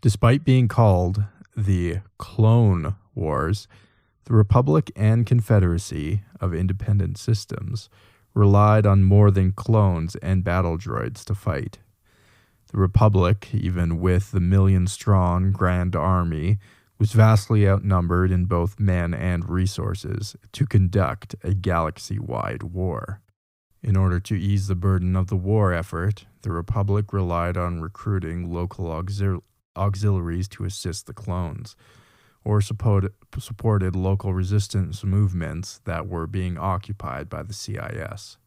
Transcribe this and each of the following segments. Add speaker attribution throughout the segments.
Speaker 1: Despite being called the Clone Wars, the Republic and Confederacy of Independent Systems relied on more than clones and battle droids to fight. The Republic, even with the million-strong Grand Army, was vastly outnumbered in both men and resources to conduct a galaxy-wide war. In order to ease the burden of the war effort, the Republic relied on recruiting local auxiliaries to assist the clones, or supported local resistance movements that were being occupied by the CIS.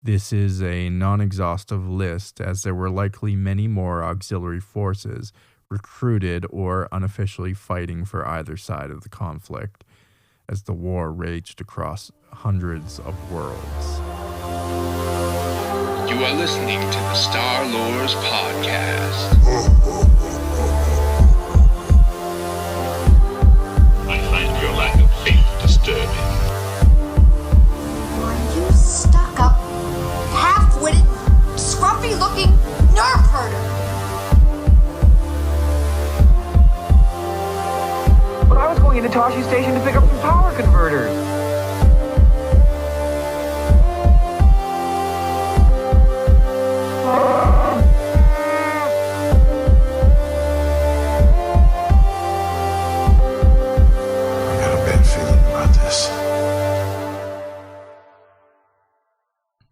Speaker 1: This is a non-exhaustive list, as there were likely many more auxiliary forces recruited or unofficially fighting for either side of the conflict, as the war raged across hundreds of worlds.
Speaker 2: You are listening to the Star Lores Podcast.
Speaker 3: I find your lack of faith disturbing.
Speaker 4: Are you stuck-up, half-witted, scruffy-looking nerf herder?
Speaker 5: But I was going into Toshi Station to pick up some power converters.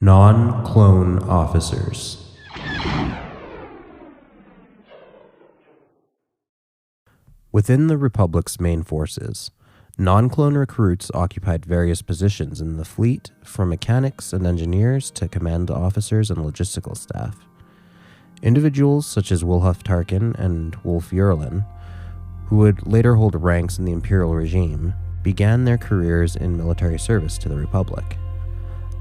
Speaker 6: Non-clone officers. Within the Republic's main forces, non-clone recruits occupied various positions in the fleet, from mechanics and engineers to command officers and logistical staff. Individuals such as Wilhuff Tarkin and Wolf Yurlin, who would later hold ranks in the Imperial regime, began their careers in military service to the Republic.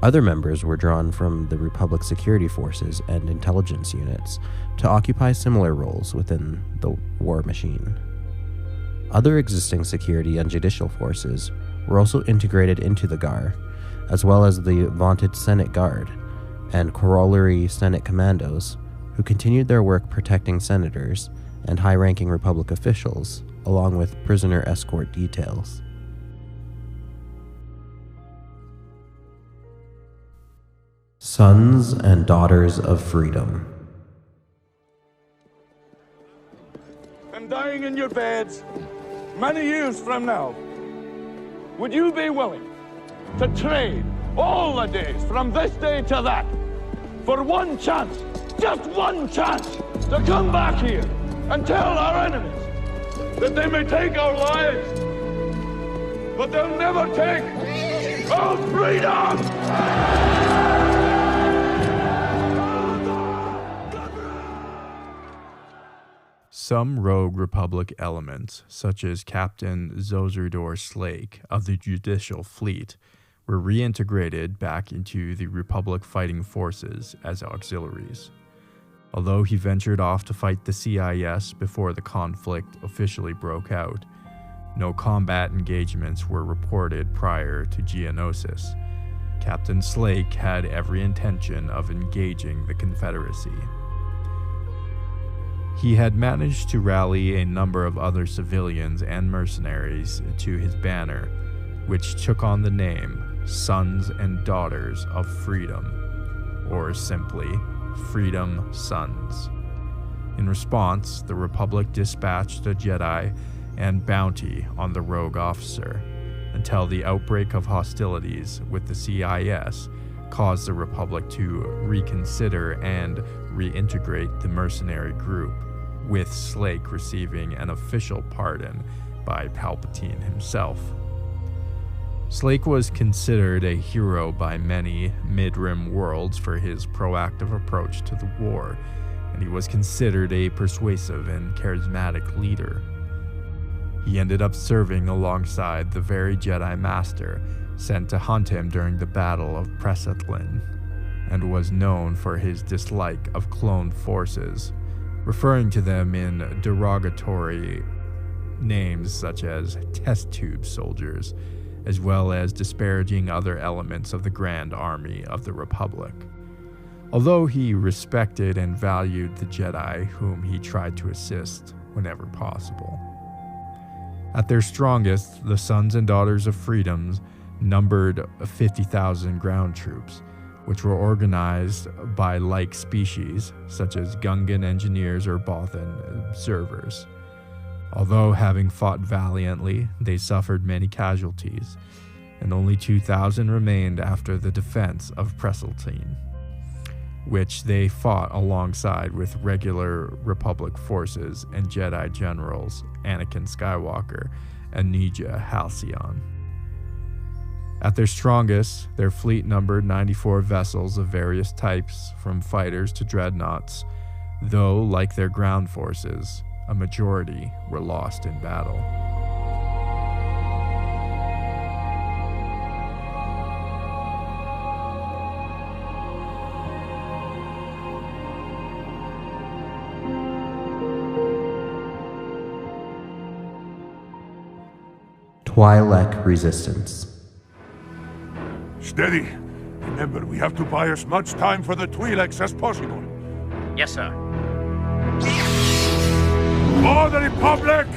Speaker 6: Other members were drawn from the Republic security forces and intelligence units to occupy similar roles within the war machine. Other existing security and judicial forces were also integrated into the GAR, as well as the vaunted Senate Guard and corollary Senate Commandos, who continued their work protecting senators and high-ranking Republic officials, along with prisoner escort details. Sons and Daughters of Freedom.
Speaker 7: And dying in your beds many years from now, would you be willing to trade all the days from this day to that for one chance, just one chance, to come back here and tell our enemies that they may take our lives, but they'll never take our freedom?
Speaker 1: Some rogue Republic elements, such as Captain Zozurdor Slake of the Judicial Fleet, were reintegrated back into the Republic fighting forces as auxiliaries. Although he ventured off to fight the CIS before the conflict officially broke out, no combat engagements were reported prior to Geonosis. Captain Slake had every intention of engaging the Confederacy. He had managed to rally a number of other civilians and mercenaries to his banner, which took on the name Sons and Daughters of Freedom, or simply Freedom Sons. In response, the Republic dispatched a Jedi and bounty on the rogue officer, until the outbreak of hostilities with the CIS caused the Republic to reconsider and reintegrate the mercenary group, with Slake receiving an official pardon by Palpatine himself. Slake was considered a hero by many mid-rim worlds for his proactive approach to the war, and he was considered a persuasive and charismatic leader. He ended up serving alongside the very Jedi Master sent to hunt him during the Battle of Presetlin, and was known for his dislike of cloned forces, referring to them in derogatory names such as test tube soldiers, as well as disparaging other elements of the Grand Army of the Republic. Although he respected and valued the Jedi whom he tried to assist, whenever possible. At their strongest, the Sons and Daughters of Freedom numbered 50,000 ground troops, which were organized by like species, such as Gungan engineers or Bothan observers. Although having fought valiantly, they suffered many casualties, and only 2,000 remained after the defense of Presseltine, which they fought alongside with regular Republic forces and Jedi generals Anakin Skywalker and Neja Halcyon. At their strongest, their fleet numbered 94 vessels of various types, from fighters to dreadnoughts, though, like their ground forces, a majority were lost in battle.
Speaker 6: Twi'lek Resistance.
Speaker 7: Steady. Remember, we have to buy as much time for the Twi'leks as possible.
Speaker 8: Yes, sir.
Speaker 7: For the Republic!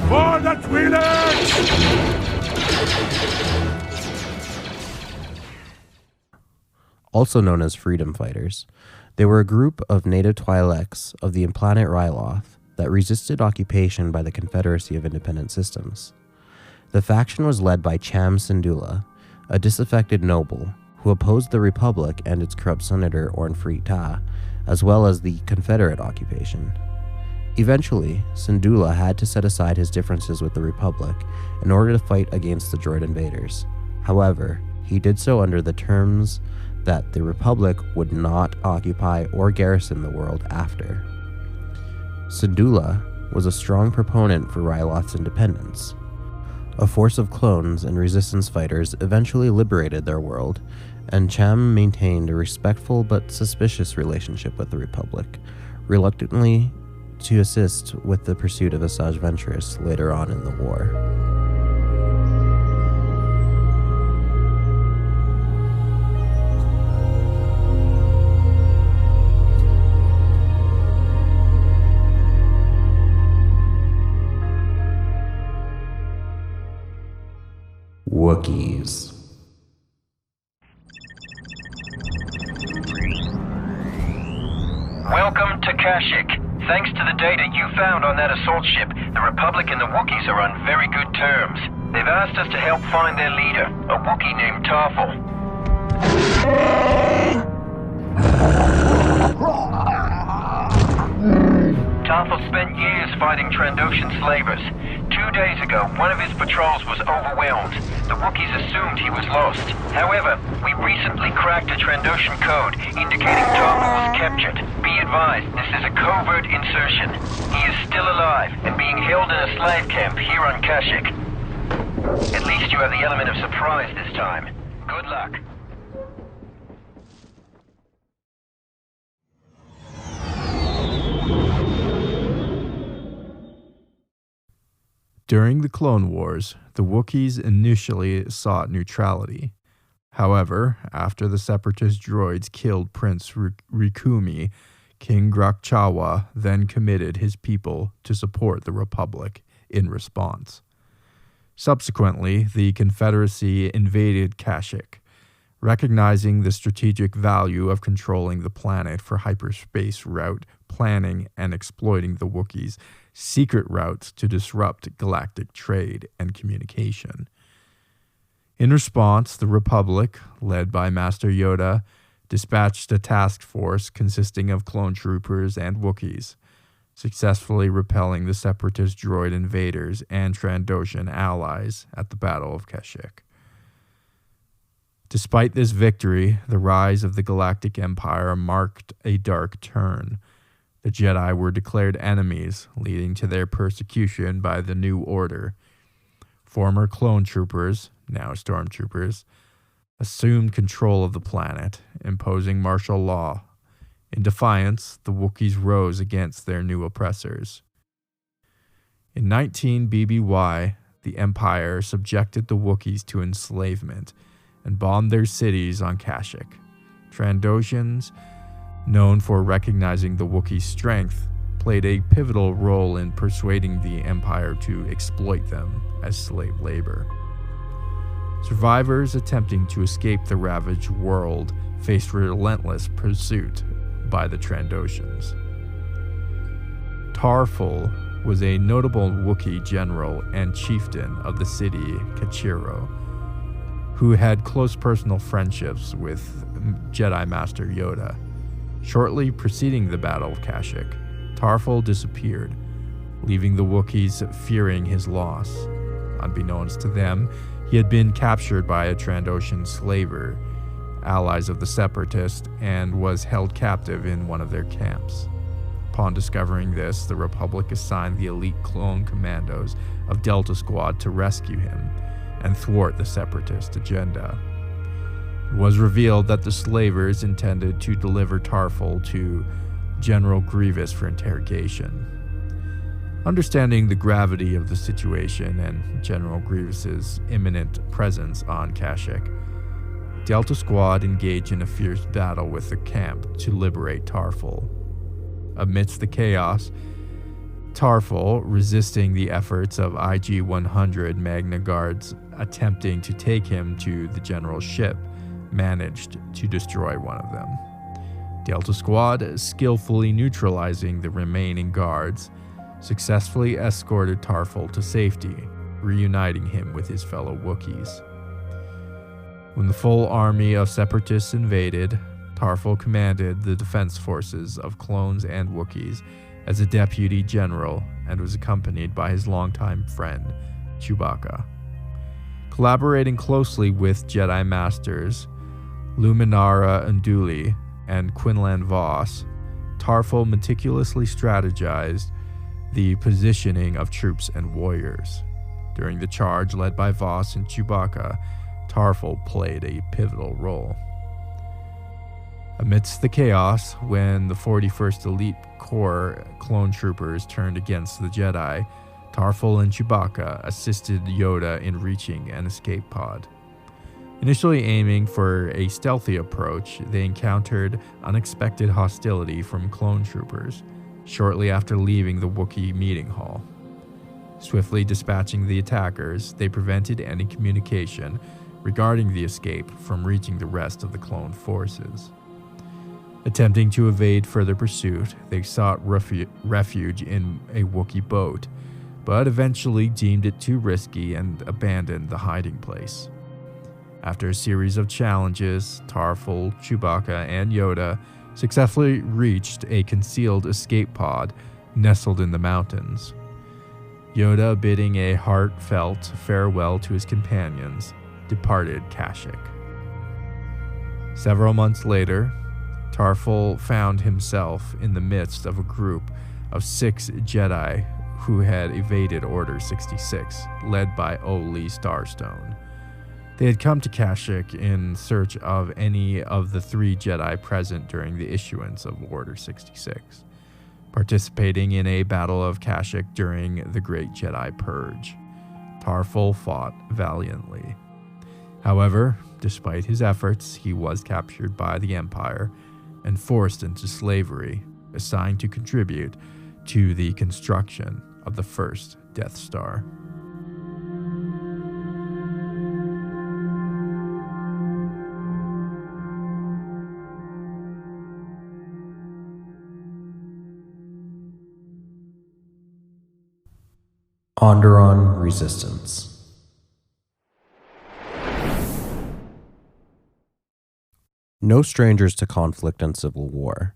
Speaker 7: For the Twi'leks!
Speaker 6: Also known as Freedom Fighters, they were a group of native Twi'leks of the planet Ryloth that resisted occupation by the Confederacy of Independent Systems. The faction was led by Cham Syndulla, a disaffected noble who opposed the Republic and its corrupt senator Orn Free Taa, as well as the Confederate occupation. Eventually, Syndulla had to set aside his differences with the Republic in order to fight against the droid invaders. However, he did so under the terms that the Republic would not occupy or garrison the world after. Syndulla was a strong proponent for Ryloth's independence. A force of clones and resistance fighters eventually liberated their world, and Cham maintained a respectful but suspicious relationship with the Republic, reluctantly to assist with the pursuit of Asajj Ventress later on in the war. Wookiees.
Speaker 8: Welcome to Kashyyyk. Thanks to the data you found on that assault ship, the Republic and the Wookiees are on very good terms. They've asked us to help find their leader, a Wookiee named Tarful. Tarful spent years fighting Trandoshan slavers. 2 days ago, one of his patrols was overwhelmed. The Wookiees assumed he was lost. However, we recently cracked a Trandoshan code indicating Tarful was captured. Be advised, this is a covert insertion. He is still alive and being held in a slave camp here on Kashyyyk. At least you have the element of surprise this time. Good luck.
Speaker 1: During the Clone Wars, the Wookiees initially sought neutrality. However, after the Separatist droids killed Prince Rikumi, King Grakchawa then committed his people to support the Republic in response. Subsequently, the Confederacy invaded Kashyyyk, recognizing the strategic value of controlling the planet for hyperspace route planning and exploiting the Wookiees' secret routes to disrupt galactic trade and communication. In response, the Republic, led by Master Yoda, dispatched a task force consisting of clone troopers and Wookiees, successfully repelling the Separatist droid invaders and Trandoshan allies at the Battle of Kashyyyk. Despite this victory, the rise of the Galactic Empire marked a dark turn. The Jedi were declared enemies, leading to their persecution by the New Order. Former clone troopers, now stormtroopers, assumed control of the planet, imposing martial law. In defiance, the Wookiees rose against their new oppressors. In 19 BBY, the Empire subjected the Wookiees to enslavement and bombed their cities on Kashyyyk. Trandoshans, known for recognizing the Wookiees' strength, played a pivotal role in persuading the empire to exploit them as slave labor. Survivors attempting to escape the ravaged world faced relentless pursuit by the Trandoshans. Tarful was a notable Wookiee general and chieftain of the city Kachiro, who had close personal friendships with Jedi Master Yoda. Shortly preceding the Battle of Kashyyyk, Tarful disappeared, leaving the Wookiees fearing his loss. Unbeknownst to them, he had been captured by a Trandoshan slaver, allies of the Separatists, and was held captive in one of their camps. Upon discovering this, the Republic assigned the elite clone commandos of Delta Squad to rescue him and thwart the Separatist agenda. It was revealed that the slavers intended to deliver Tarful to General Grievous for interrogation. Understanding the gravity of the situation and General Grievous's imminent presence on Kashyyyk, Delta Squad engaged in a fierce battle with the camp to liberate Tarful. Amidst the chaos, Tarful, resisting the efforts of IG-100 Magna Guards attempting to take him to the general's ship, managed to destroy one of them. Delta Squad, skillfully neutralizing the remaining guards, successfully escorted Tarful to safety, reuniting him with his fellow Wookiees. When the full army of Separatists invaded, Tarful commanded the defense forces of clones and Wookiees as a deputy general and was accompanied by his longtime friend, Chewbacca. Collaborating closely with Jedi Masters Luminara Unduli and Quinlan Voss, Tarful meticulously strategized the positioning of troops and warriors. During the charge led by Voss and Chewbacca, Tarful played a pivotal role. Amidst the chaos, when the 41st Elite Corps clone troopers turned against the Jedi, Tarful and Chewbacca assisted Yoda in reaching an escape pod. Initially aiming for a stealthy approach, they encountered unexpected hostility from clone troopers shortly after leaving the Wookiee meeting hall. Swiftly dispatching the attackers, they prevented any communication regarding the escape from reaching the rest of the clone forces. Attempting to evade further pursuit, they sought refuge in a Wookiee boat, but eventually deemed it too risky and abandoned the hiding place. After a series of challenges, Tarful, Chewbacca, and Yoda successfully reached a concealed escape pod nestled in the mountains. Yoda, bidding a heartfelt farewell to his companions, departed Kashyyyk. Several months later, Tarful found himself in the midst of a group of 6 Jedi who had evaded Order 66, led by Lee Starstone. They had come to Kashyyyk in search of any of the 3 Jedi present during the issuance of Order 66, participating in a battle of Kashyyyk during the Great Jedi Purge. Tarful fought valiantly. However, despite his efforts, he was captured by the Empire and forced into slavery, assigned to contribute to the construction of the first Death Star.
Speaker 6: Onderon Resistance. No strangers to conflict and civil war,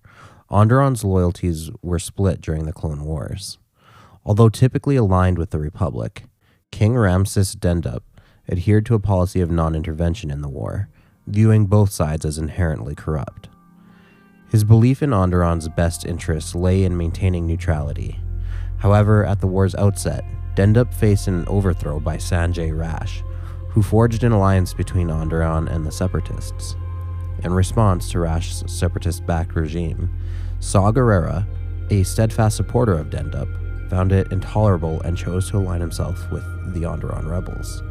Speaker 6: Onderon's loyalties were split during the Clone Wars. Although typically aligned with the Republic, King Ramses Dendup adhered to a policy of non-intervention in the war, viewing both sides as inherently corrupt. His belief in Onderon's best interests lay in maintaining neutrality. However, at the war's outset, Dendup faced an overthrow by Sanjay Rash, who forged an alliance between Onderon and the Separatists. In response to Rash's separatist-backed regime, Saw Gerrera, a steadfast supporter of Dendup, found it intolerable and chose to align himself with the Onderon rebels.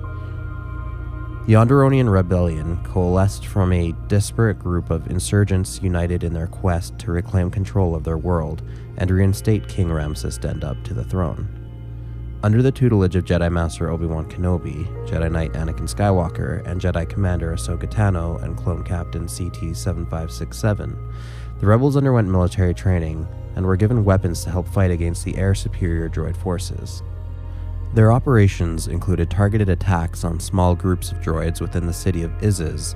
Speaker 6: The Onderonian Rebellion coalesced from a disparate group of insurgents united in their quest to reclaim control of their world and reinstate King Ramses Dendup to the throne. Under the tutelage of Jedi Master Obi-Wan Kenobi, Jedi Knight Anakin Skywalker, and Jedi Commander Ahsoka Tano and Clone Captain CT-7567, the rebels underwent military training and were given weapons to help fight against the air superior droid forces. Their operations included targeted attacks on small groups of droids within the city of Iziz,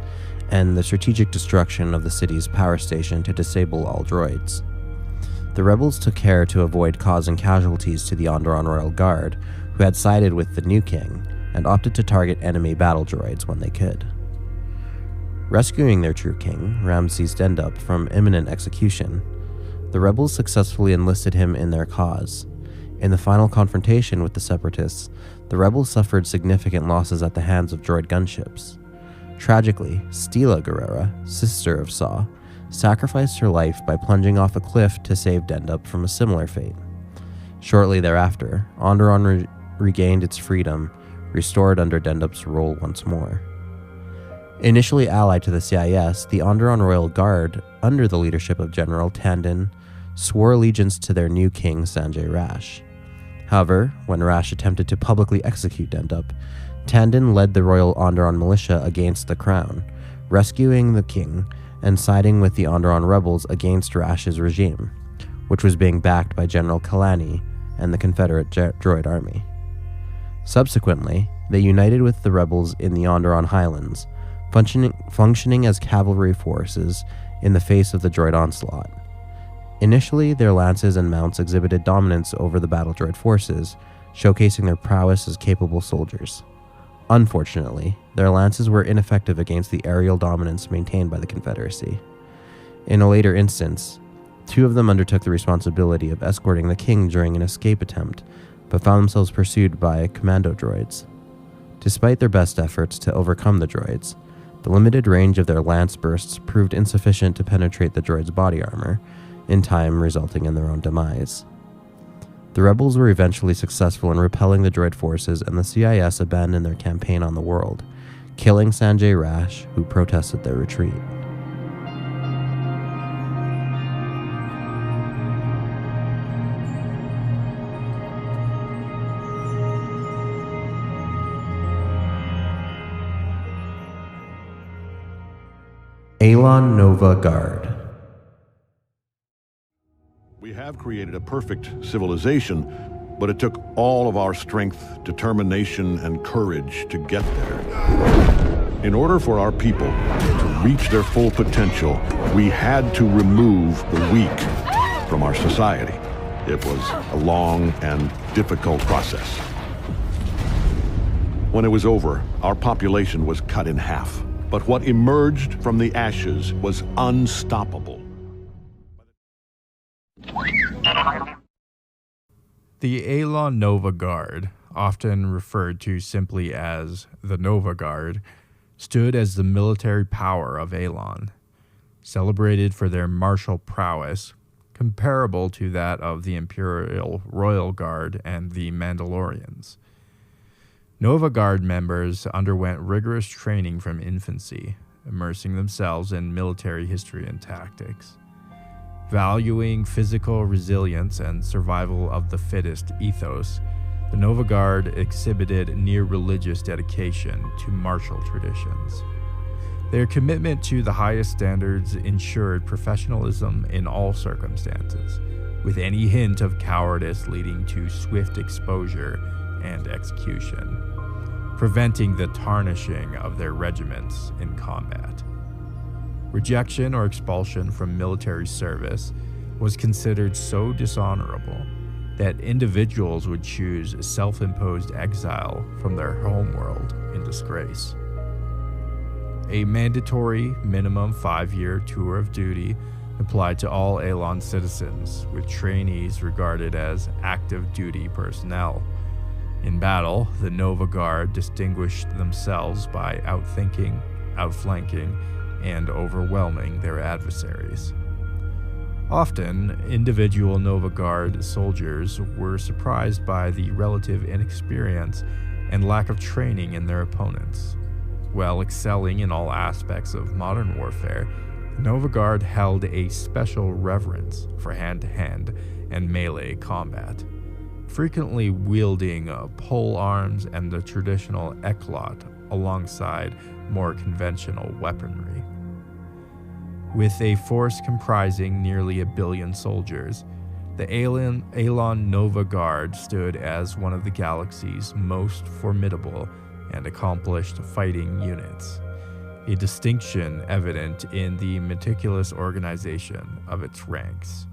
Speaker 6: and the strategic destruction of the city's power station to disable all droids. The rebels took care to avoid causing casualties to the Onderon Royal Guard, who had sided with the new king, and opted to target enemy battle droids when they could. Rescuing their true king, Ramses Dendup, from imminent execution, the rebels successfully enlisted him in their cause. In the final confrontation with the Separatists, the rebels suffered significant losses at the hands of droid gunships. Tragically, Stila Guerrera, sister of Saw, sacrificed her life by plunging off a cliff to save Dendup from a similar fate. Shortly thereafter, Onderon regained its freedom, restored under Dendup's rule once more. Initially allied to the CIS, the Onderon Royal Guard, under the leadership of General Tandon, swore allegiance to their new king Sanjay Rash. However, when Rash attempted to publicly execute Dendup, Tandon led the Royal Onderon militia against the crown, rescuing the king and siding with the Onderon rebels against Rash's regime, which was being backed by General Kalani and the Confederate droid army. Subsequently, they united with the rebels in the Onderon Highlands, functioning as cavalry forces in the face of the droid onslaught. Initially, their lances and mounts exhibited dominance over the battle droid forces, showcasing their prowess as capable soldiers. Unfortunately, their lances were ineffective against the aerial dominance maintained by the Confederacy. In a later instance, two of them undertook the responsibility of escorting the king during an escape attempt, but found themselves pursued by commando droids. Despite their best efforts to overcome the droids, the limited range of their lance bursts proved insufficient to penetrate the droids' body armor, in time resulting in their own demise. The rebels were eventually successful in repelling the droid forces, and the CIS abandoned their campaign on the world, killing Sanjay Rash, who protested their retreat. Alon Nova Guard.
Speaker 9: We have created a perfect civilization, but it took all of our strength, determination, and courage to get there. In order for our people to reach their full potential, we had to remove the weak from our society. It was a long and difficult process. When it was over, our population was cut in half. But what emerged from the ashes was unstoppable.
Speaker 1: The Alon Nova Guard, often referred to simply as the Nova Guard, stood as the military power of Alon, celebrated for their martial prowess, comparable to that of the Imperial Royal Guard and the Mandalorians. Nova Guard members underwent rigorous training from infancy, immersing themselves in military history and tactics. Valuing physical resilience and survival of the fittest ethos, the Nova Guard exhibited near religious dedication to martial traditions. Their commitment to the highest standards ensured professionalism in all circumstances, with any hint of cowardice leading to swift exposure and execution, preventing the tarnishing of their regiments in combat. Rejection or expulsion from military service was considered so dishonorable that individuals would choose self-imposed exile from their homeworld in disgrace. A mandatory minimum 5-year tour of duty applied to all Alon citizens, with trainees regarded as active duty personnel. In battle, the Nova Guard distinguished themselves by outthinking, outflanking, and overwhelming their adversaries. Often, individual Nova Guard soldiers were surprised by the relative inexperience and lack of training in their opponents. while excelling in all aspects of modern warfare, the Nova Guard held a special reverence for hand-to-hand and melee combat, frequently wielding pole arms and the traditional eclot alongside more conventional weaponry. With a force comprising nearly 1 billion soldiers, the Alon Nova Guard stood as one of the galaxy's most formidable and accomplished fighting units, a distinction evident in the meticulous organization of its ranks.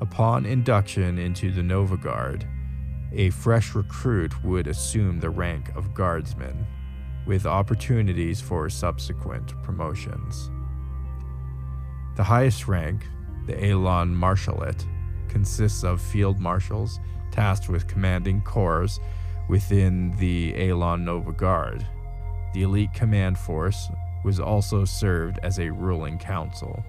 Speaker 1: Upon induction into the Nova Guard, a fresh recruit would assume the rank of guardsman, with opportunities for subsequent promotions. The highest rank, the Alon Marshalate, consists of field marshals tasked with commanding corps within the Alon Nova Guard. The elite command force was also served as a ruling council.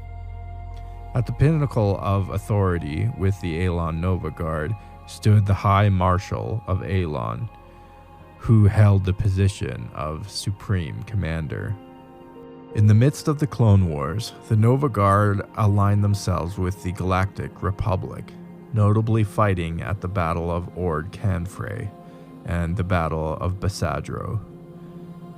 Speaker 1: At the pinnacle of authority with the Alon Nova Guard stood the High Marshal of Alon, who held the position of Supreme Commander. In the midst of the Clone Wars, the Nova Guard aligned themselves with the Galactic Republic, notably fighting at the Battle of Ord Canfrey and the Battle of Basadro.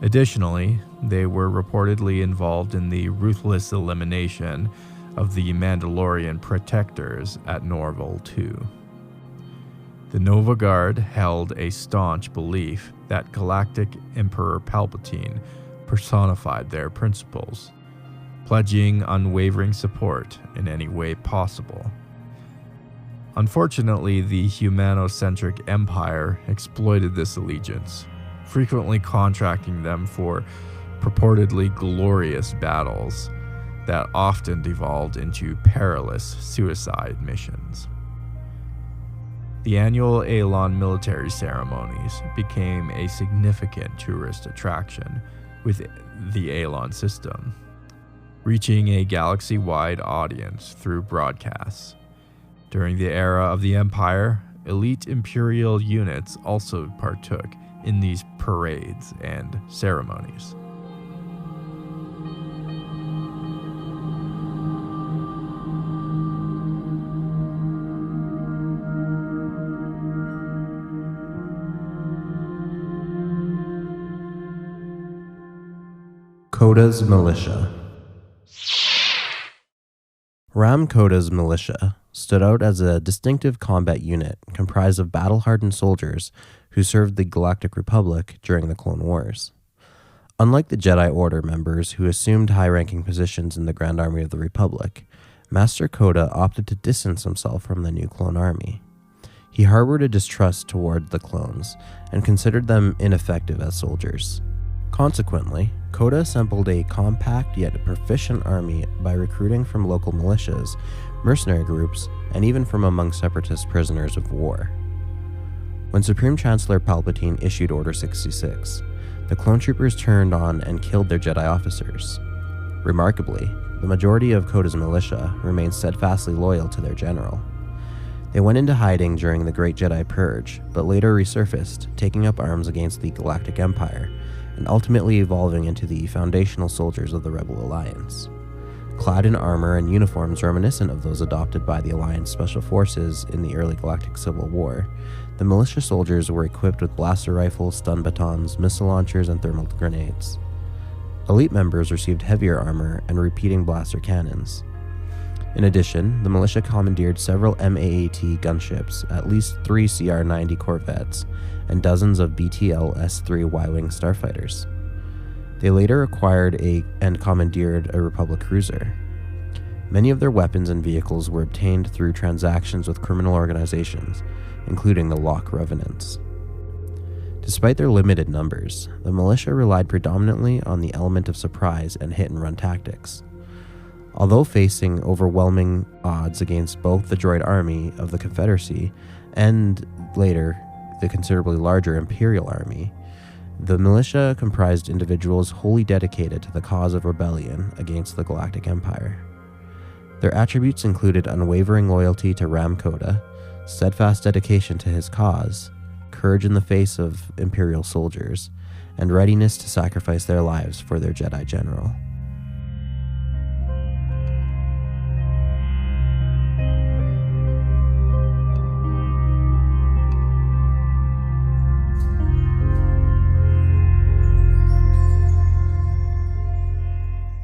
Speaker 1: Additionally, they were reportedly involved in the ruthless elimination of the Mandalorian protectors at Norval II. The Nova Guard held a staunch belief that Galactic Emperor Palpatine personified their principles, pledging unwavering support in any way possible. Unfortunately, the humanocentric Empire exploited this allegiance, frequently contracting them for purportedly glorious battles that often devolved into perilous suicide missions. The annual Alon military ceremonies became a significant tourist attraction with the Alon system, reaching a galaxy-wide audience through broadcasts. During the era of the Empire, elite Imperial units also partook in these parades and ceremonies.
Speaker 6: Koda's Militia. Ram Koda's Militia stood out as a distinctive combat unit comprised of battle-hardened soldiers who served the Galactic Republic during the Clone Wars. Unlike the Jedi Order members who assumed high-ranking positions in the Grand Army of the Republic, Master Koda opted to distance himself from the new clone army. He harbored a distrust toward the clones and considered them ineffective as soldiers. Consequently, Koda assembled a compact yet proficient army by recruiting from local militias, mercenary groups, and even from among separatist prisoners of war. When Supreme Chancellor Palpatine issued Order 66, the clone troopers turned on and killed their Jedi officers. Remarkably, the majority of Koda's militia remained steadfastly loyal to their general. They went into hiding during the Great Jedi Purge, but later resurfaced, taking up arms against the Galactic Empire, and ultimately evolving into the foundational soldiers of the Rebel Alliance. Clad in armor and uniforms reminiscent of those adopted by the Alliance Special Forces in the early Galactic Civil War, the militia soldiers were equipped with blaster rifles, stun batons, missile launchers, and thermal grenades. Elite members received heavier armor and repeating blaster cannons. In addition, the militia commandeered several MAAT gunships, at least 3 CR-90 corvettes, and dozens of BTL S-3 Y-Wing starfighters. They later acquired and commandeered a Republic cruiser. Many of their weapons and vehicles were obtained through transactions with criminal organizations, including the Locke Revenants. Despite their limited numbers, the militia relied predominantly on the element of surprise and hit-and-run tactics. Although facing overwhelming odds against both the droid army of the Confederacy and, later, the considerably larger Imperial Army, the militia comprised individuals wholly dedicated to the cause of rebellion against the Galactic Empire. Their attributes included unwavering loyalty to Ram Koda, steadfast dedication to his cause, courage in the face of Imperial soldiers, and readiness to sacrifice their lives for their Jedi general.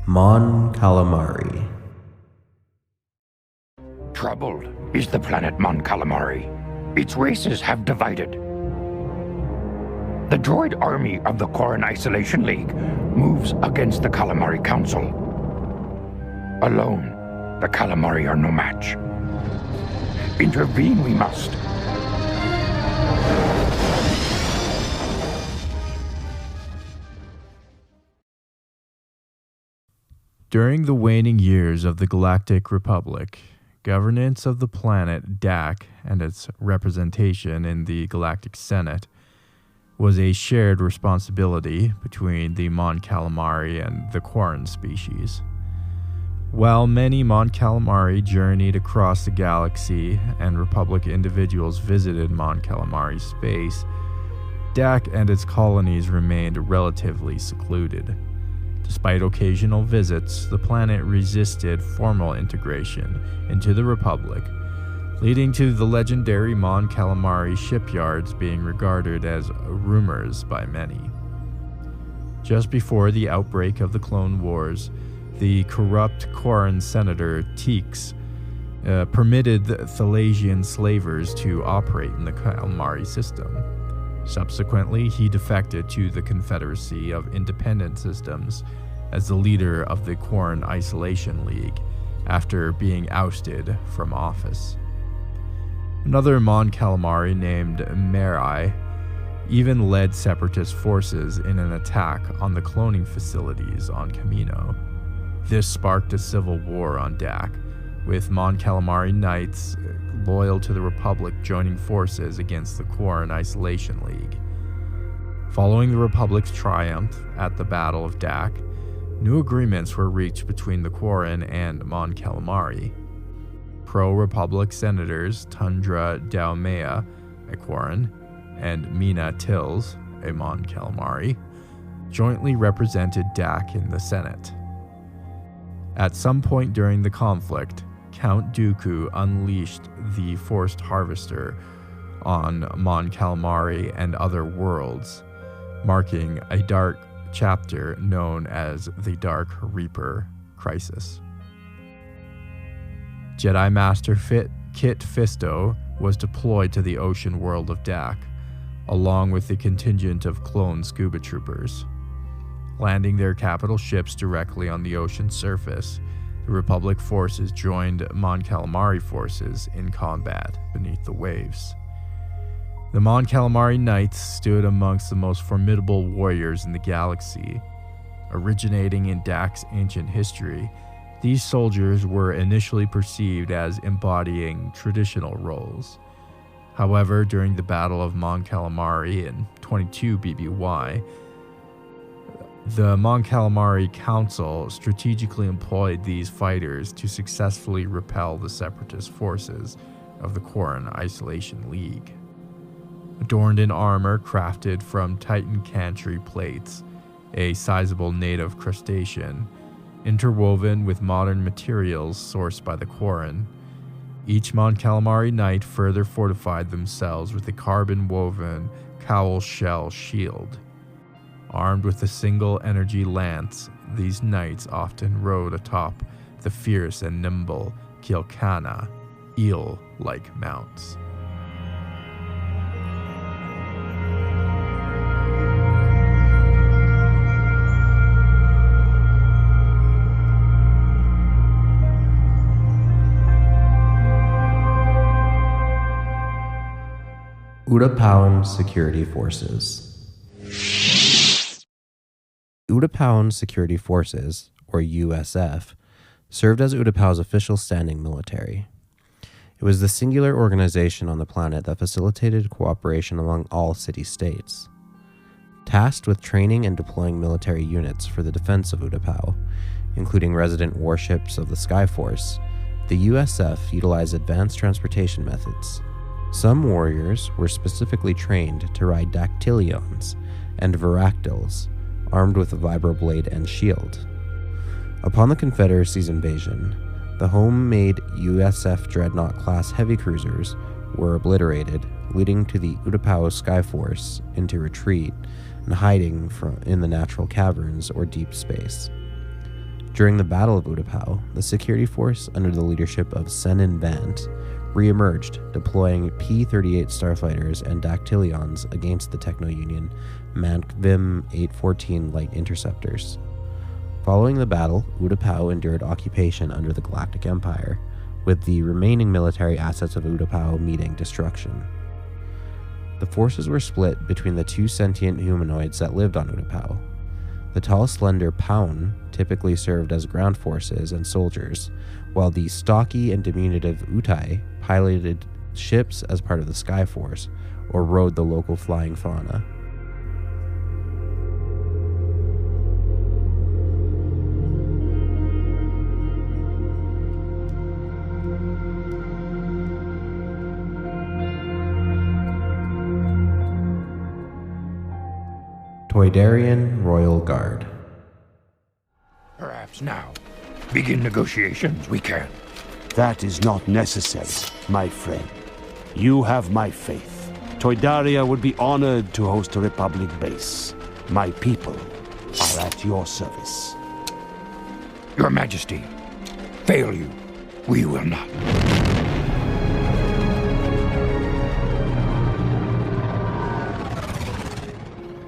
Speaker 6: Mon Calamari.
Speaker 10: Troubled is the planet Mon Calamari. Its races have divided. The droid army of the Quarren Isolation League moves against the Calamari Council. Alone, the Calamari are no match. Intervene we must.
Speaker 1: During the waning years of the Galactic Republic, governance of the planet Dak and its representation in the Galactic Senate was a shared responsibility between the Mon Calamari and the Quarren species. While many Mon Calamari journeyed across the galaxy and Republic individuals visited Mon Calamari space, Dak and its colonies remained relatively secluded. Despite occasional visits, the planet resisted formal integration into the Republic, leading to the legendary Mon Calamari shipyards being regarded as rumors by many. Just before the outbreak of the Clone Wars, the corrupt Quarren Senator Teeks permitted Thalasian slavers to operate in the Calamari system. Subsequently, he defected to the Confederacy of Independent Systems as the leader of the Quarren Isolation League after being ousted from office. Another Mon Calamari named Merai even led separatist forces in an attack on the cloning facilities on Kamino. This sparked a civil war on Dak, with Mon Calamari Knights loyal to the Republic joining forces against the Quarren Isolation League. Following the Republic's triumph at the Battle of Dak, new agreements were reached between the Quarren and Mon Calamari. Pro-Republic senators Tundra Daumea, a Quarren, and Mina Tills, a Mon Calamari, jointly represented Dak in the Senate. At some point during the conflict, Count Dooku unleashed the Forced Harvester on Mon Calamari and other worlds, marking a dark chapter known as the Dark Reaper Crisis. Jedi Master Kit Fisto was deployed to the ocean world of Dak, along with a contingent of clone scuba troopers. Landing their capital ships directly on the ocean surface, the Republic forces joined Mon Calamari forces in combat beneath the waves. The Mon Calamari Knights stood amongst the most formidable warriors in the galaxy. Originating in Dak's ancient history, these soldiers were initially perceived as embodying traditional roles. However, during the Battle of Mon Calamari in 22 BBY, the Mon Calamari Council strategically employed these fighters to successfully repel the separatist forces of the Quarren Isolation League. Adorned in armor crafted from Titan Cantry plates, a sizable native crustacean, interwoven with modern materials sourced by the Quarren, each Mon Calamari Knight further fortified themselves with a carbon-woven cowl shell shield. Armed with a single energy lance, these knights often rode atop the fierce and nimble Kilkana, eel-like mounts.
Speaker 6: Utapauan Security Forces. Utapauan Security Forces, or USF, served as Utapau's official standing military. It was the singular organization on the planet that facilitated cooperation among all city-states. Tasked with training and deploying military units for the defense of Utapau, including resident warships of the Skyforce, the USF utilized advanced transportation methods, Some warriors were specifically trained to ride dactylions and varactyls, armed with a vibroblade and shield. Upon the Confederacy's invasion, the homemade USF Dreadnought-class heavy cruisers were obliterated, leading to the Utapao Skyforce into retreat and hiding in the natural caverns or deep space. During the Battle of Utapao, the security force under the leadership of Senin Vant re-emerged, deploying P-38 starfighters and dactylions against the Techno-Union Mankvim 814 light interceptors. Following the battle, Utapao endured occupation under the Galactic Empire, with the remaining military assets of Utapao meeting destruction. The forces were split between the two sentient humanoids that lived on Utapao. The tall, slender Paun typically served as ground forces and soldiers, while the stocky and diminutive Utai piloted ships as part of the Skyforce or rode the local flying fauna. Toydarian Royal Guard.
Speaker 10: Perhaps now. Begin negotiations, we can.
Speaker 11: That is not necessary, my friend. You have my faith. Toydaria would be honored to host a Republic base. My people are at your service.
Speaker 10: Your Majesty, fail you, we will not.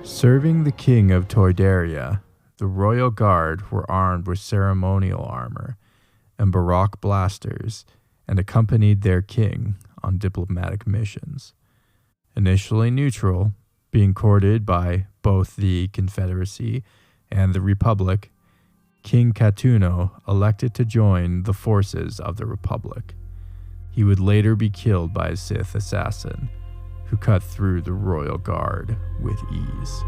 Speaker 1: Serving the king of Toydaria, the Royal Guard were armed with ceremonial armor and Baroque blasters and accompanied their king on diplomatic missions. Initially neutral, being courted by both the Confederacy and the Republic, King Katuno elected to join the forces of the Republic. He would later be killed by a Sith assassin, who cut through the Royal Guard with ease.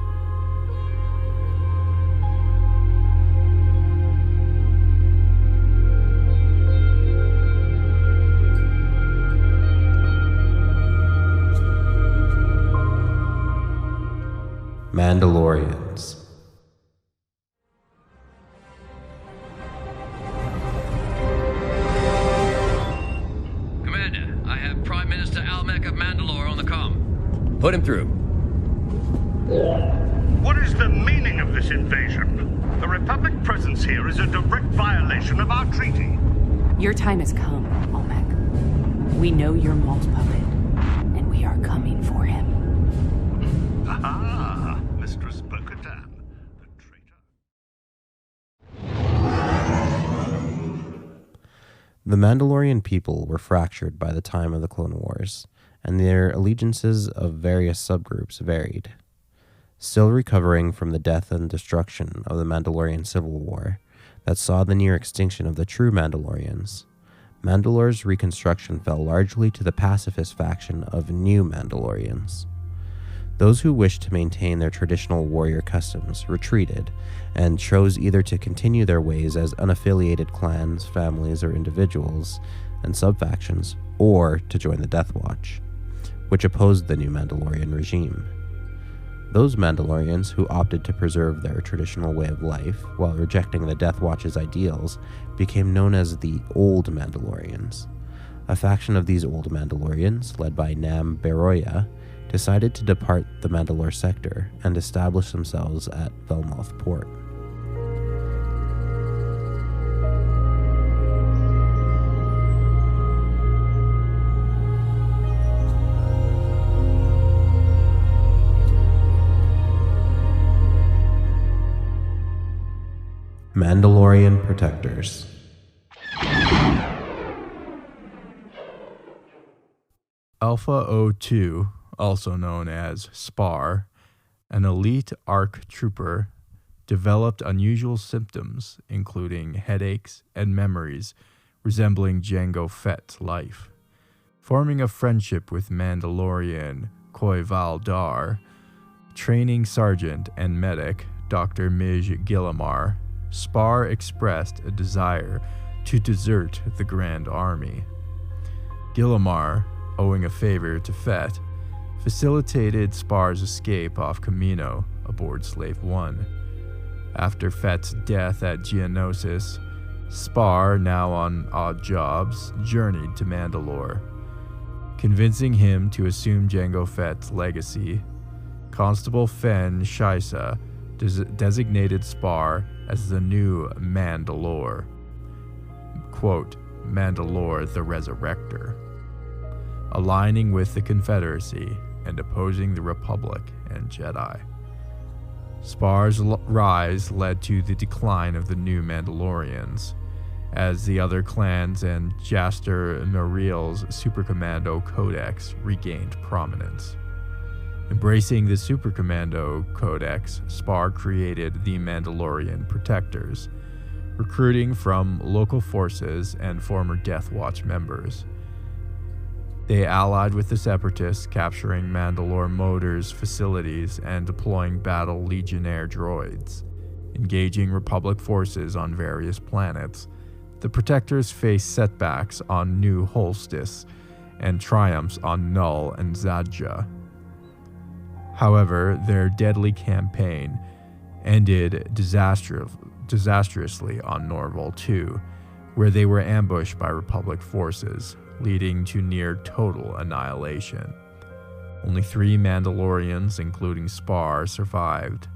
Speaker 6: Mandalorians.
Speaker 12: Commander, I have Prime Minister Almec of Mandalore on the comm. Put him through.
Speaker 13: What is the meaning of this invasion? The Republic presence here is a direct violation of our treaty.
Speaker 14: Your time has come, Almec. We know you're Maul's puppet, and we are coming for him.
Speaker 13: Aha, Mistress Bo-Katan, the traitor.
Speaker 6: The Mandalorian people were fractured by the time of the Clone Wars, and their allegiances of various subgroups varied. Still recovering from the death and destruction of the Mandalorian Civil War that saw the near extinction of the true Mandalorians, Mandalore's reconstruction fell largely to the pacifist faction of New Mandalorians. Those who wished to maintain their traditional warrior customs retreated and chose either to continue their ways as unaffiliated clans, families, or individuals and subfactions, or to join the Death Watch, which opposed the new Mandalorian regime. Those Mandalorians who opted to preserve their traditional way of life while rejecting the Death Watch's ideals became known as the Old Mandalorians. A faction of these Old Mandalorians, led by Nam Beroya, decided to depart the Mandalore sector and establish themselves at Velmoth Port. Mandalorian Protectors.
Speaker 1: Alpha O2, also known as SPAR, an elite ARC trooper, developed unusual symptoms, including headaches and memories resembling Jango Fett's life. Forming a friendship with Mandalorian Koi Val Dar, training sergeant and medic Dr. Mij Gillamar, SPAR expressed a desire to desert the Grand Army. Gillamar, owing a favor to Fett, facilitated Spar's escape off Kamino aboard Slave One. After Fett's death at Geonosis, Spar, now on odd jobs, journeyed to Mandalore. Convincing him to assume Jango Fett's legacy, Constable Fen Shaisa designated Spar as the new Mandalore. Quote, Mandalore the Resurrector, aligning with the Confederacy and opposing the Republic and Jedi. Spar's rise led to the decline of the new Mandalorians, as the other clans and Jaster Noril's Supercommando Codex regained prominence. Embracing the Supercommando Codex, Spar created the Mandalorian Protectors, recruiting from local forces and former Death Watch members. They allied with the Separatists, capturing Mandalore Motors facilities and deploying battle Legionnaire droids. Engaging Republic forces on various planets, the Protectors faced setbacks on New Holstis and triumphs on Null and Zadja. However, their deadly campaign ended disastrously on Norval II, where they were ambushed by Republic forces, leading to near total annihilation. Only 3 Mandalorians, including Spar, survived.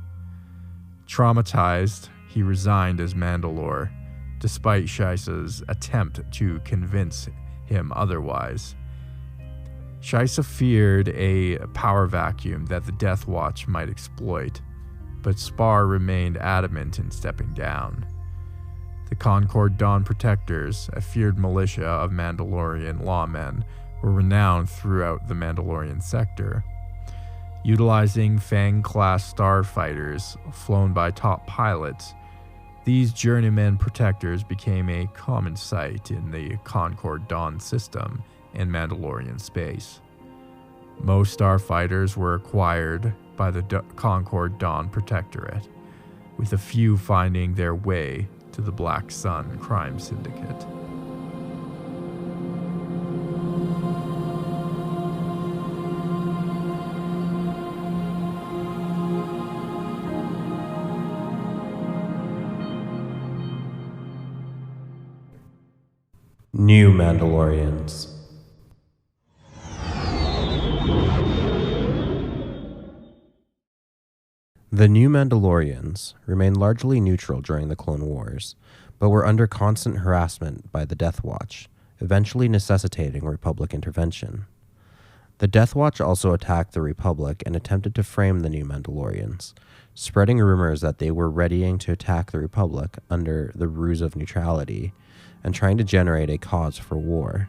Speaker 1: Traumatized, he resigned as Mandalore, despite Shaisa's attempt to convince him otherwise. Shaisa feared a power vacuum that the Death Watch might exploit, but Spar remained adamant in stepping down. The Concord Dawn Protectors, a feared militia of Mandalorian lawmen, were renowned throughout the Mandalorian sector. Utilizing Fang-class starfighters flown by top pilots, these journeyman protectors became a common sight in the Concord Dawn system in Mandalorian space. Most starfighters were acquired by the Concord Dawn Protectorate, with a few finding their way to the Black Sun crime syndicate.
Speaker 6: New Mandalorians. The New Mandalorians remained largely neutral during the Clone Wars, but were under constant harassment by the Death Watch, eventually necessitating Republic intervention. The Death Watch also attacked the Republic and attempted to frame the New Mandalorians, spreading rumors that they were readying to attack the Republic under the ruse of neutrality and trying to generate a cause for war.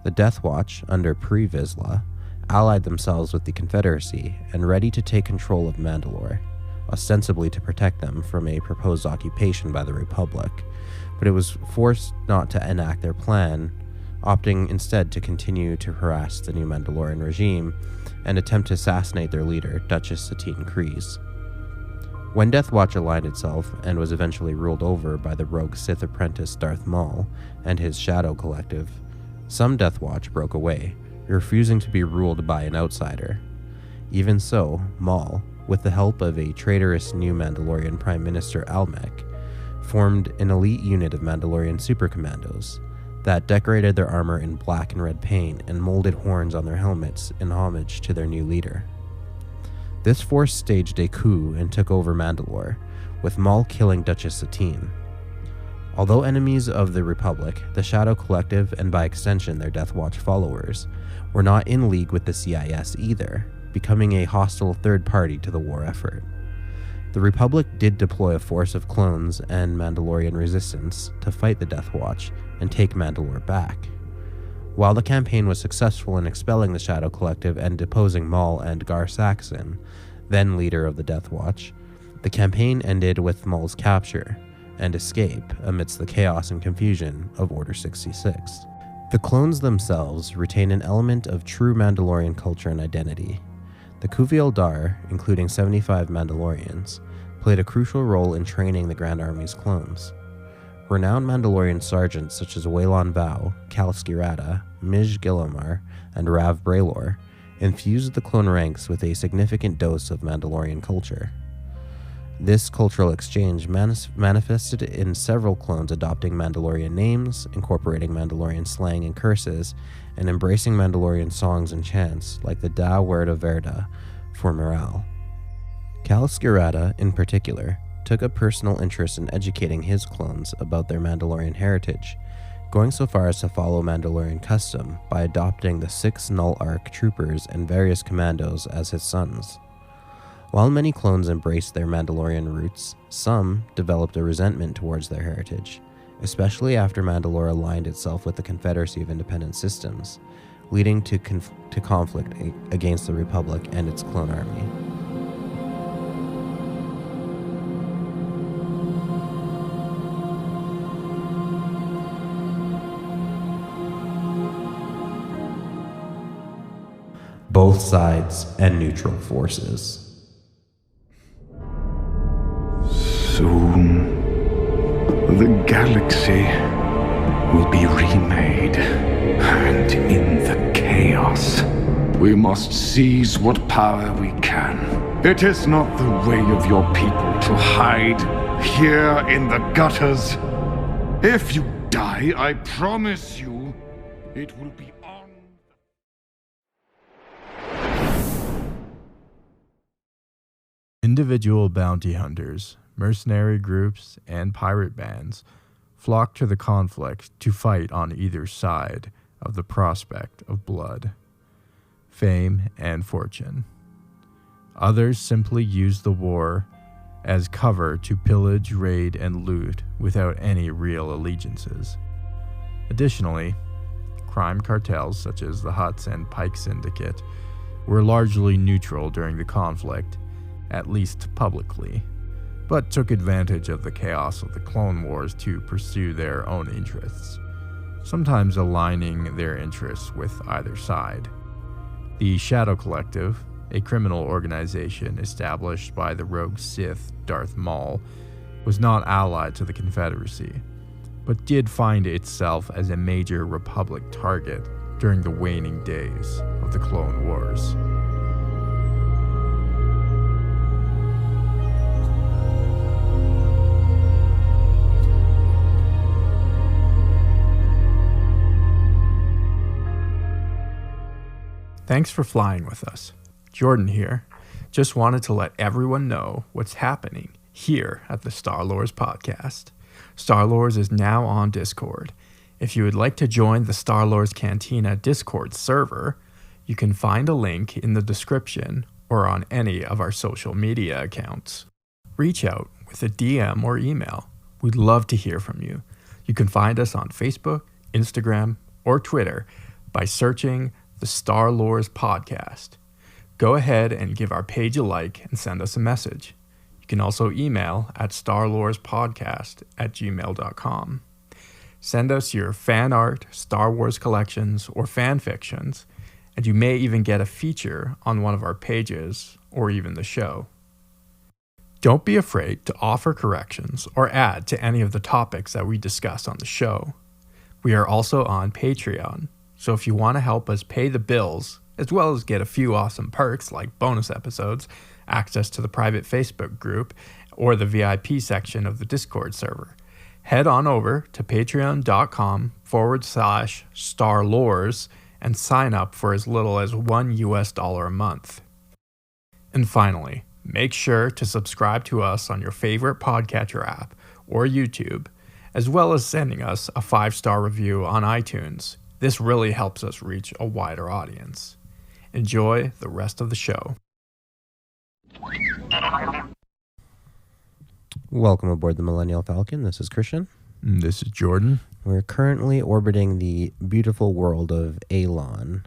Speaker 6: The Death Watch, under Pre Vizsla, allied themselves with the Confederacy and ready to take control of Mandalore, ostensibly to protect them from a proposed occupation by the Republic, but it was forced not to enact their plan, opting instead to continue to harass the new Mandalorian regime and attempt to assassinate their leader, Duchess Satine Kryze. When Death Watch aligned itself and was eventually ruled over by the rogue Sith apprentice Darth Maul and his Shadow Collective, some Death Watch broke away, refusing to be ruled by an outsider. Even so, Maul, with the help of a traitorous new Mandalorian Prime Minister Almec, formed an elite unit of Mandalorian supercommandos that decorated their armor in black and red paint and molded horns on their helmets in homage to their new leader. This force staged a coup and took over Mandalore, with Maul killing Duchess Satine. Although enemies of the Republic, the Shadow Collective, and by extension their Death Watch followers, were not in league with the CIS either, becoming a hostile third party to the war effort. The Republic did deploy a force of clones and Mandalorian resistance to fight the Death Watch and take Mandalore back. While the campaign was successful in expelling the Shadow Collective and deposing Maul and Gar Saxon, then leader of the Death Watch, the campaign ended with Maul's capture and escape amidst the chaos and confusion of Order 66. The clones themselves retain an element of true Mandalorian culture and identity. The Kuvi Dar, including 75 Mandalorians, played a crucial role in training the Grand Army's clones. renowned Mandalorian sergeants such as Waylon Vau, Cal Skirata, Mij Gilomar, and Rav Braylor infused the clone ranks with a significant dose of Mandalorian culture. This cultural exchange manifested in several clones adopting Mandalorian names, incorporating Mandalorian slang and curses, and embracing Mandalorian songs and chants like the Da Werda Verda for morale. Cal Skirata, in particular, took a personal interest in educating his clones about their Mandalorian heritage, going so far as to follow Mandalorian custom by adopting the 6 Null Arc troopers and various commandos as his sons. While many clones embraced their Mandalorian roots, some developed a resentment towards their heritage, especially after Mandalore aligned itself with the Confederacy of Independent Systems, leading to conflict against the Republic and its clone army. Both sides and neutral forces.
Speaker 10: Soon, the galaxy will be remade, and in the chaos, we must seize what power we can. It is not the way of your people to hide here in the gutters. If you die, I promise you, it will be on.
Speaker 1: Individual bounty hunters, mercenary groups, and pirate bands flocked to the conflict to fight on either side of the prospect of blood, fame, and fortune. Others simply used the war as cover to pillage, raid, and loot without any real allegiances. Additionally, crime cartels such as the Hutts and Pike Syndicate were largely neutral during the conflict, at least publicly, but took advantage of the chaos of the Clone Wars to pursue their own interests, sometimes aligning their interests with either side. The Shadow Collective, a criminal organization established by the rogue Sith Darth Maul, was not allied to the Confederacy, but did find itself as a major Republic target during the waning days of the Clone Wars. Thanks for flying with us. Jordan here. Just wanted to let everyone know what's happening here at the Star Lords podcast. Star Lords is now on Discord. If you would like to join the Star Lords Cantina Discord server, you can find a link in the description or on any of our social media accounts. Reach out with a DM or email. We'd love to hear from you. You can find us on Facebook, Instagram, or Twitter by searching the Star Lords podcast. Go ahead and give our page a like and send us a message. You can also email at starlordspodcast@gmail.com. Send us your fan art, Star Wars collections, or fan fictions, and you may even get a feature on one of our pages or even the show. Don't be afraid to offer corrections or add to any of the topics that we discuss on the show. We are also on Patreon, so if you want to help us pay the bills, as well as get a few awesome perks like bonus episodes, access to the private Facebook group, or the VIP section of the Discord server, head on over to patreon.com/starlores and sign up for as little as $1 a month. And finally, make sure to subscribe to us on your favorite podcatcher app or YouTube, as well as sending us a 5-star review on iTunes. This really helps us reach a wider audience. Enjoy the rest of the show.
Speaker 6: Welcome aboard the Millennial Falcon. This is Christian.
Speaker 1: And this is Jordan.
Speaker 6: We're currently orbiting the beautiful world of Alon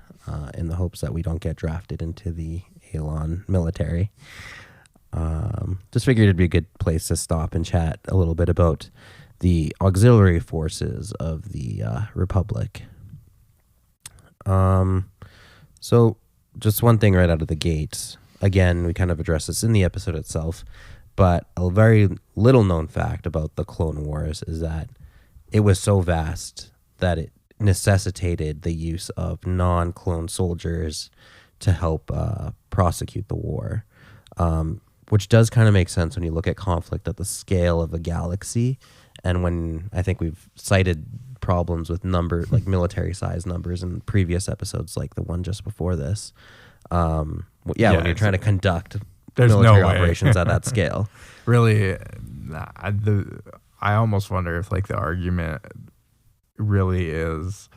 Speaker 6: in the hopes that we don't get drafted into the Alon military. Just figured it'd be a good place to stop and chat a little bit about the auxiliary forces of the Republic. So just one thing right out of the gate. Again, we kind of addressed this in the episode itself, but a very little known fact about the Clone Wars is that it was so vast that it necessitated the use of non-clone soldiers to help prosecute the war, which does kind of make sense when you look at conflict at the scale of a galaxy. And when I think we've cited problems with military size numbers in previous episodes, like the one just before this. When you're trying to conduct military operations at that scale.
Speaker 1: Really, I almost wonder if like the argument really is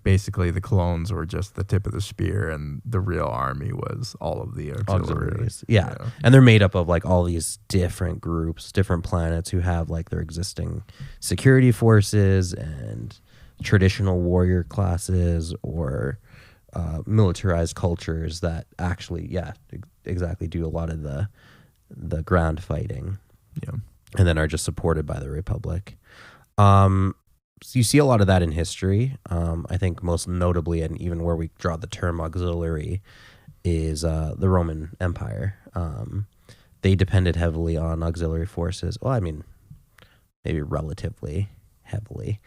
Speaker 1: basically the clones were just the tip of the spear and the real army was all of the auxiliaries.
Speaker 6: Yeah. And they're made up of like all these different groups, different planets who have like their existing security forces and traditional warrior classes or militarized cultures that actually, exactly do a lot of the ground fighting.
Speaker 1: Yeah.
Speaker 6: And then are just supported by the Republic. So you see a lot of that in history. I think most notably, and even where we draw the term auxiliary, is the Roman Empire. They depended heavily on auxiliary forces. Well, I mean, maybe relatively heavily.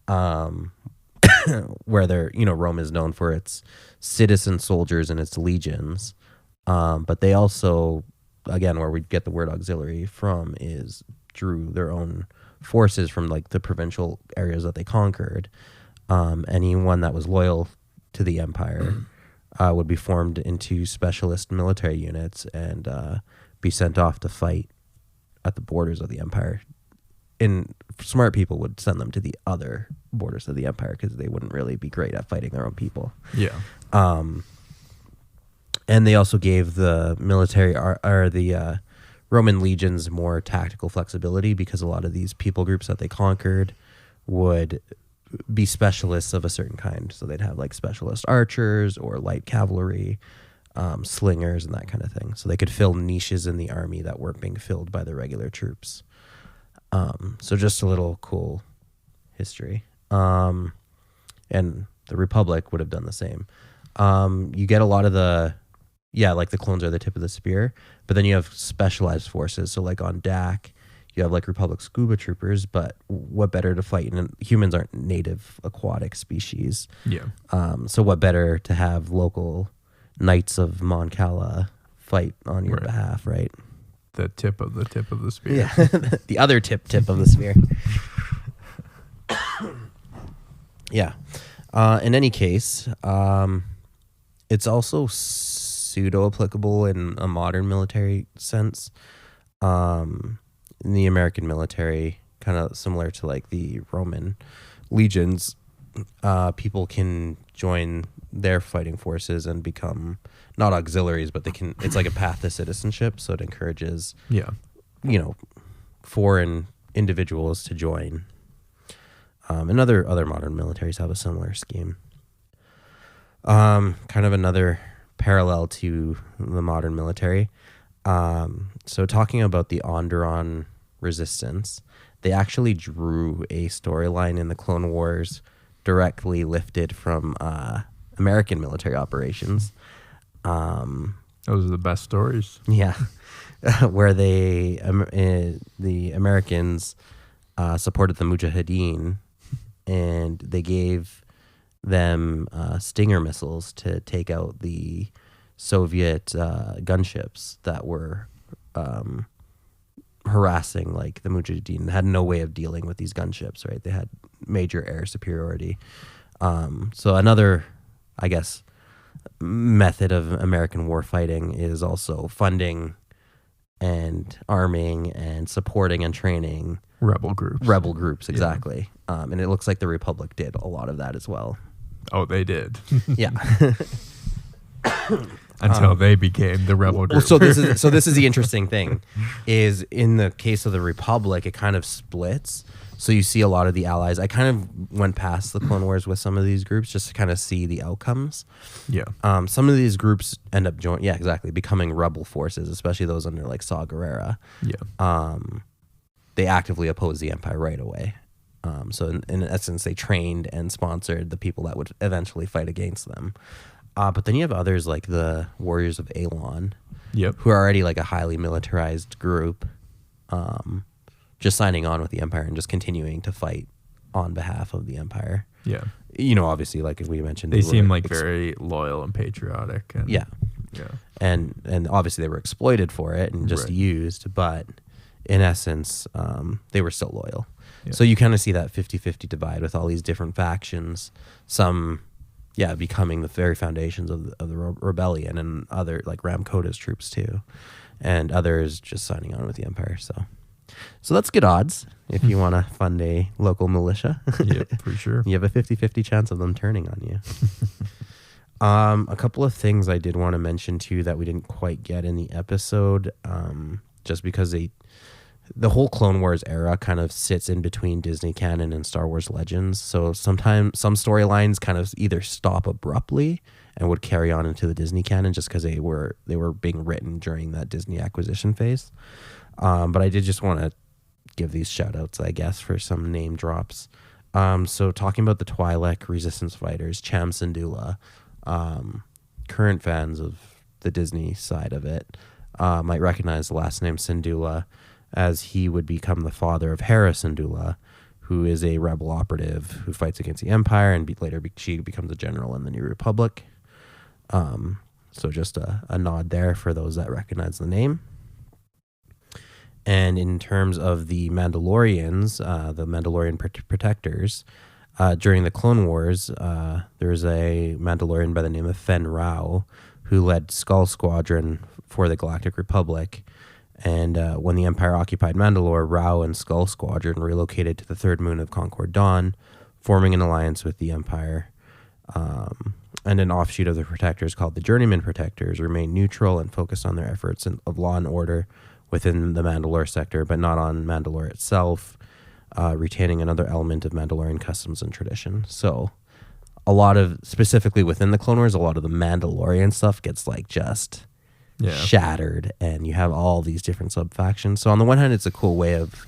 Speaker 6: Where Rome is known for its citizen soldiers and its legions. But they also, again, where we get the word auxiliary from is drew their own forces from like the provincial areas that they conquered. Anyone that was loyal to the empire would be formed into specialist military units and be sent off to fight at the borders of the empire. And smart people would send them to the other borders of the empire because they wouldn't really be great at fighting their own people.
Speaker 1: Yeah.
Speaker 6: And they also gave the military the Roman legions more tactical flexibility because a lot of these people groups that they conquered would be specialists of a certain kind. So they'd have like specialist archers or light cavalry, slingers and that kind of thing. So they could fill niches in the army that weren't being filled by the regular troops. So just a little cool history. And the Republic would have done the same. You get a lot of like the clones are the tip of the spear, but then you have specialized forces. So like on DAC, you have like Republic scuba troopers, but what better to fight? And humans aren't native aquatic species.
Speaker 1: Yeah.
Speaker 6: So what better to have local Knights of Mon Cala fight on your behalf, right?
Speaker 1: The tip of the spear.
Speaker 6: Yeah. The other tip of the spear. Yeah. In any case, it's also pseudo-applicable in a modern military sense. In the American military, kind of similar to like the Roman legions, people can join their fighting forces and become not auxiliaries, but it's like a path to citizenship. So it encourages, foreign individuals to join. And other modern militaries have a similar scheme. Kind of another parallel to the modern military. So talking about the Onderon resistance, they actually drew a storyline in the Clone Wars directly lifted from American military operations.
Speaker 1: Those are the best stories.
Speaker 6: Yeah. Where the Americans supported the Mujahideen, and they gave them Stinger missiles to take out the Soviet gunships that were harassing like the Mujahideen. They had no way of dealing with these gunships, right? They had major air superiority. So another, I guess, method of American war fighting is also funding and arming and supporting and training
Speaker 1: rebel groups.
Speaker 6: Exactly. Yeah. And it looks like the Republic did a lot of that as well.
Speaker 1: Oh, they did.
Speaker 6: Yeah.
Speaker 1: Until they became the rebel group.
Speaker 6: So this is the interesting thing, is in the case of the Republic, it kind of splits. So you see a lot of the allies. I kind of went past the Clone Wars with some of these groups just to kind of see the outcomes.
Speaker 1: Yeah.
Speaker 6: Some of these groups end up becoming rebel forces, especially those under like Saw Gerrera.
Speaker 1: Yeah.
Speaker 6: They actively oppose the Empire right away. So in essence, they trained and sponsored the people that would eventually fight against them. But then you have others like the Warriors of Alon, who are already like a highly militarized group, just signing on with the Empire and just continuing to fight on behalf of the Empire.
Speaker 1: Yeah.
Speaker 6: Obviously, like we mentioned,
Speaker 1: they seem like very loyal and patriotic. And,
Speaker 6: yeah. And obviously they were exploited for it and just used, but in essence, they were still loyal. Yeah. So you kind of see that 50-50 divide with all these different factions, some becoming the very foundations of the rebellion, and other like Ram Kota's troops too, and others just signing on with the Empire. So that's good odds if you want to fund a local militia.
Speaker 1: Yeah, for sure.
Speaker 6: You have a 50-50 chance of them turning on you. A couple of things I did want to mention too that we didn't quite get in the episode, just because the whole Clone Wars era kind of sits in between Disney canon and Star Wars Legends. So sometimes some storylines kind of either stop abruptly and would carry on into the Disney canon just because they were being written during that Disney acquisition phase. But I did just want to give these shout outs, I guess, for some name drops. So talking about the Twi'lek resistance fighters, Cham Syndulla, current fans of the Disney side of it might recognize the last name Syndulla, as he would become the father of Hera Syndulla, who is a rebel operative who fights against the Empire, and later she becomes a general in the New Republic. So just a nod there for those that recognize the name. And in terms of the Mandalorians, the Mandalorian protectors, during the Clone Wars, there's a Mandalorian by the name of Fen Rao who led Skull Squadron for the Galactic Republic. And when the Empire occupied Mandalore, Rao and Skull Squadron relocated to the third moon of Concord Dawn, forming an alliance with the Empire. And an offshoot of the Protectors called the Journeyman Protectors remained neutral and focused on their efforts of law and order within the Mandalore sector, but not on Mandalore itself, retaining another element of Mandalorian customs and tradition. So a lot of, specifically within the Clone Wars, a lot of the Mandalorian stuff gets like just shattered, and you have all these different sub-factions. So on the one hand, it's a cool way of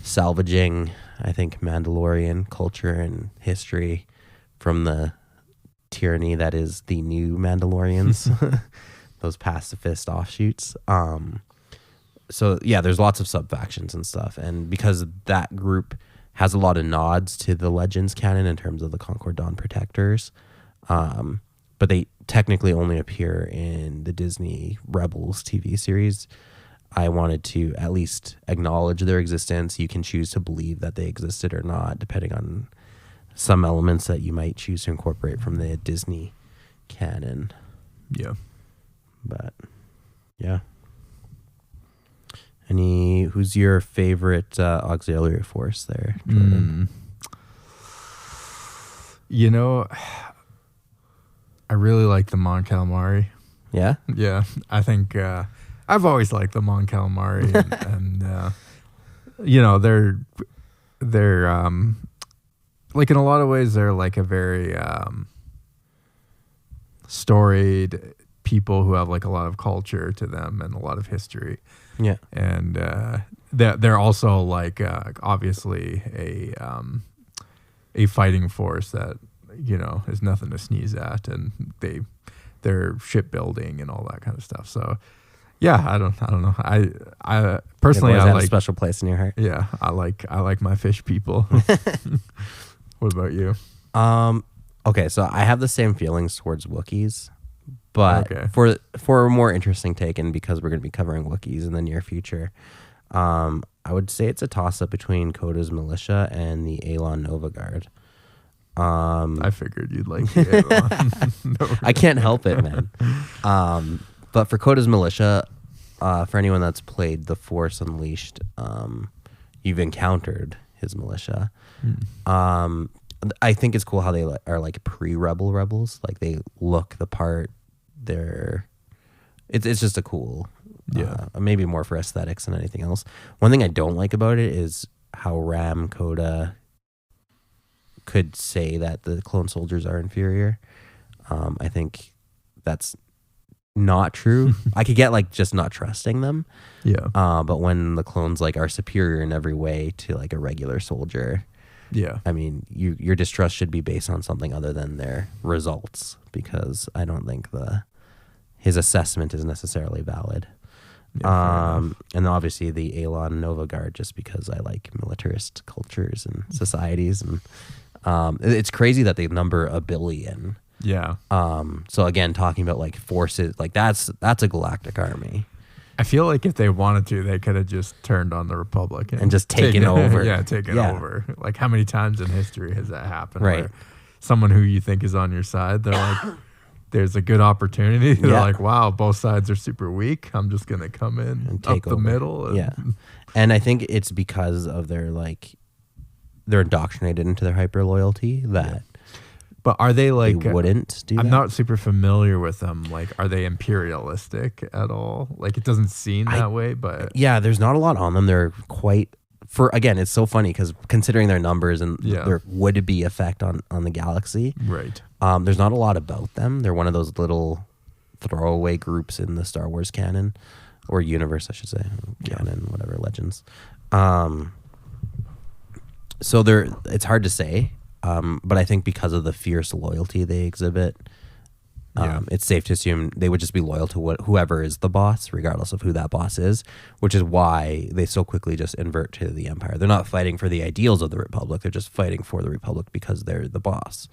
Speaker 6: salvaging, I think, Mandalorian culture and history from the tyranny that is the new Mandalorians, those pacifist offshoots. So yeah, there's lots of sub-factions and stuff, and because that group has a lot of nods to the Legends canon in terms of the Concord Dawn Protectors, but they technically only appear in the Disney Rebels TV series. I wanted to at least acknowledge their existence. You can choose to believe that they existed or not, depending on some elements that you might choose to incorporate from the Disney canon.
Speaker 1: Yeah.
Speaker 6: But yeah. Who's your favorite auxiliary force there, Jordan?
Speaker 1: You know, I really like the Mon Calamari.
Speaker 6: Yeah?
Speaker 1: Yeah. I think I've always liked the Mon Calamari, and you know, they're like, in a lot of ways they're like a very storied people who have like a lot of culture to them and a lot of history.
Speaker 6: Yeah.
Speaker 1: And they're also like obviously a fighting force that, you know, is nothing to sneeze at, and they're shipbuilding and all that kind of stuff. So yeah, I don't know. I personally, I like
Speaker 6: a special place in your heart.
Speaker 1: Yeah, I like my fish people. What about you?
Speaker 6: Okay, so I have the same feelings towards Wookiees, but for a more interesting take, and because we're going to be covering Wookiees in the near future, I would say it's a toss-up between Kota's militia and the Elan Nova Guard.
Speaker 1: I figured you'd like the Elan Nova.
Speaker 6: I can't help it, man. But for Kota's militia, for anyone that's played The Force Unleashed, you've encountered his militia. I think it's cool how they are like pre-rebel rebels. Like, they look the part. It's just a cool, maybe more for aesthetics than anything else. One thing I don't like about it is how Ram Kota could say that the clone soldiers are inferior. I think that's not true. I could get like just not trusting them.
Speaker 1: Yeah.
Speaker 6: But when the clones like are superior in every way to like a regular soldier,
Speaker 1: yeah,
Speaker 6: I mean, your distrust should be based on something other than their results, because I don't think his assessment is necessarily valid. And obviously the Elon Nova Guard, just because I like militarist cultures and societies. And it's crazy that they number 1 billion.
Speaker 1: Yeah.
Speaker 6: So again, talking about like forces, like that's a galactic army.
Speaker 1: I feel like if they wanted to, they could have just turned on the Republic
Speaker 6: and just taken over.
Speaker 1: Taken over. Like, how many times in history has that happened?
Speaker 6: Right.
Speaker 1: Where someone who you think is on your side, they're like, there's a good opportunity. They're like, wow, both sides are super weak. I'm just going to come in and take up the middle. And
Speaker 6: And I think it's because of they're indoctrinated into their hyper loyalty that.
Speaker 1: But are they like...
Speaker 6: They wouldn't do that?
Speaker 1: I'm not super familiar with them. Like, are they imperialistic at all? Like, it doesn't seem that way, but...
Speaker 6: Yeah, there's not a lot on them. They're quite... Again, it's so funny because considering their numbers and their would-be effect on the galaxy...
Speaker 1: Right.
Speaker 6: There's not a lot about them. They're one of those little throwaway groups in the Star Wars canon. Or universe, I should say. Canon, whatever, legends. So it's hard to say. But I think because of the fierce loyalty they exhibit, it's safe to assume they would just be loyal to whoever is the boss, regardless of who that boss is, which is why they so quickly just invert to the Empire. They're not fighting for the ideals of the Republic. They're just fighting for the Republic because they're the boss.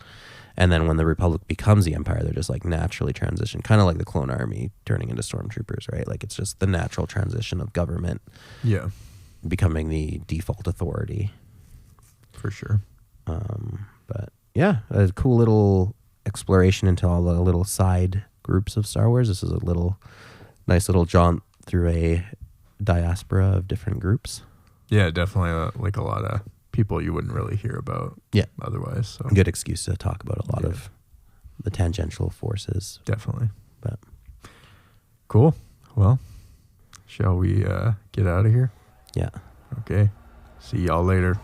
Speaker 6: And then when the Republic becomes the Empire, they're just like naturally transition, kind of like the Clone Army turning into stormtroopers, right? Like it's just the natural transition of government becoming the default authority.
Speaker 1: For sure.
Speaker 6: But yeah, a cool little exploration into all the little side groups of Star Wars. This is a nice little jaunt through a diaspora of different groups.
Speaker 1: Yeah, definitely like a lot of people you wouldn't really hear about otherwise. So.
Speaker 6: Good excuse to talk about a lot of the tangential forces.
Speaker 1: Definitely.
Speaker 6: But
Speaker 1: cool. Well, shall we get out of here?
Speaker 6: Yeah.
Speaker 1: Okay. See y'all later.